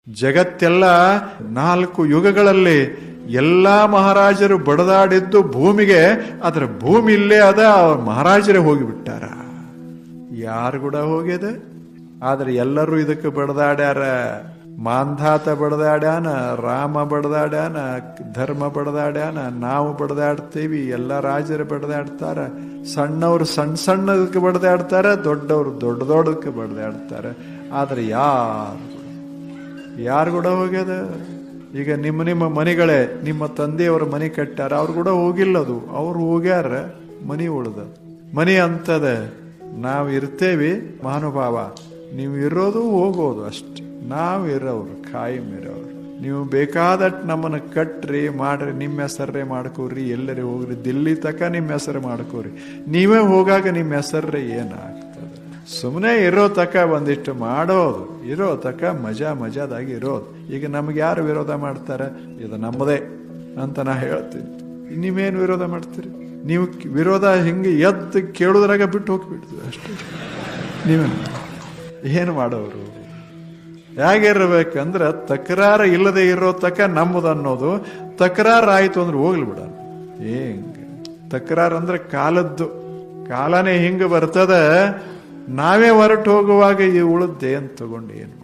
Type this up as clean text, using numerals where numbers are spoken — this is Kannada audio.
ಜಗತ್ತೆಲ್ಲ 4 ಯುಗಗಳಲ್ಲಿ ಎಲ್ಲಾ ಮಹಾರಾಜರು ಬಡದಾಡಿದ್ದು ಭೂಮಿಗೆ, ಅದರ ಭೂಮಿ ಇಲ್ಲೇ ಅದ, ಮಹಾರಾಜರೇ ಹೋಗಿಬಿಟ್ಟಾರ. ಯಾರು ಕೂಡ ಹೋಗ್ಯದ, ಆದ್ರೆ ಎಲ್ಲರೂ ಇದಕ್ಕೆ ಬಡದಾಡ್ಯಾರ. ಮಾಂಧಾತ ಬಡದಾಡ್ಯಾನ, ರಾಮ ಬಡದಾಡ್ಯಾನ, ಧರ್ಮ ಬಡದಾಡ್ಯಾನ, ನಾವು ಬಡದಾಡ್ತೇವಿ, ಎಲ್ಲ ರಾಜರು ಬಡದಾಡ್ತಾರ. ಸಣ್ಣವ್ರು ಸಣ್ಣ ಸಣ್ಣದಕ್ಕೆ ಬಡದಾಡ್ತಾರ, ದೊಡ್ಡವರು ದೊಡ್ಡ ದೊಡ್ಡದಕ್ಕೆ ಬಡದಾಡ್ತಾರ. ಆದ್ರೆ ಯಾರು ಕೂಡ ಹೋಗ್ಯದ. ಈಗ ನಿಮ್ಮ ಮನೆಗಳೇ, ನಿಮ್ಮ ತಂದೆಯವರು ಮನೆ ಕಟ್ಟಾರ, ಅವ್ರು ಕೂಡ ಹೋಗಿಲ್ಲದು, ಅವ್ರು ಹೋಗ್ಯಾರ, ಮನಿ ಉಳ್ದ. ಮನಿ ಅಂತದ, ನಾವು ಇರ್ತೇವಿ ಮಹಾನುಭಾವ, ನೀವು ಇರೋದು ಹೋಗೋದು ಅಷ್ಟೆ. ನಾವು ಇರೋರು, ಕಾಯಂ ಇರೋರು. ನೀವು ಬೇಕಾದಟ್ಟು ನಮ್ಮನ್ನು ಕಟ್ರಿ ಮಾಡ್ರಿ, ನಿಮ್ಮ ಹೆಸರೇ ಮಾಡ್ಕೋರಿ, ಎಲ್ಲರೇ ಹೋಗ್ರಿ, ದಿಲ್ಲಿ ತಕ ನಿಮ್ಮ ಹೆಸರು ಮಾಡ್ಕೋರಿ. ನೀವೇ ಹೋಗಾಗ ನಿಮ್ಮ ಹೆಸರೇ ಏನಾಗ್ತದೆ? ಸುಮ್ಮನೆ ಇರೋ ತಕ ಒಂದಿಷ್ಟು ಮಾಡೋದು, ಇರೋ ತಕ ಮಜಾದಾಗಿ ಇರೋದು. ಈಗ ನಮ್ಗೆ ಯಾರು ವಿರೋಧ ಮಾಡ್ತಾರೆ? ಇದು ನಮ್ಮದೇ ಅಂತ ನಾ ಹೇಳ್ತೀನಿ. ನೀವೇನು ವಿರೋಧ ಮಾಡ್ತೀರಿ? ನೀವು ವಿರೋಧ ಹಿಂಗೆ ಎದ್ದು ಕೇಳುದ್ರಾಗ ಬಿಟ್ಟು ಹೋಗ್ಬಿಡ್ತೀವಿ ಅಷ್ಟೇ. ನೀವೇನು ಏನು ಮಾಡೋರು? ಹೇಗಿರ್ಬೇಕಂದ್ರೆ ತಕರಾರು ಇಲ್ಲದೆ ಇರೋ ತಕ ನಮ್ಮದು ಅನ್ನೋದು. ತಕರಾರು ಆಯ್ತು ಅಂದ್ರೆ ಹೋಗ್ಲಿ ಬಿಡ. ಹೆಂಗೆ ತಕರಾರು ಅಂದ್ರೆ ಕಾಲದ್ದು, ಕಾಲನೇ ಹಿಂಗೆ ಬರ್ತದ. ನಾವೇ ಹೊರಟು ಹೋಗುವಾಗ ಈ ಉಳಿದ್ದೇನು ತಗೊಂಡು ಏನು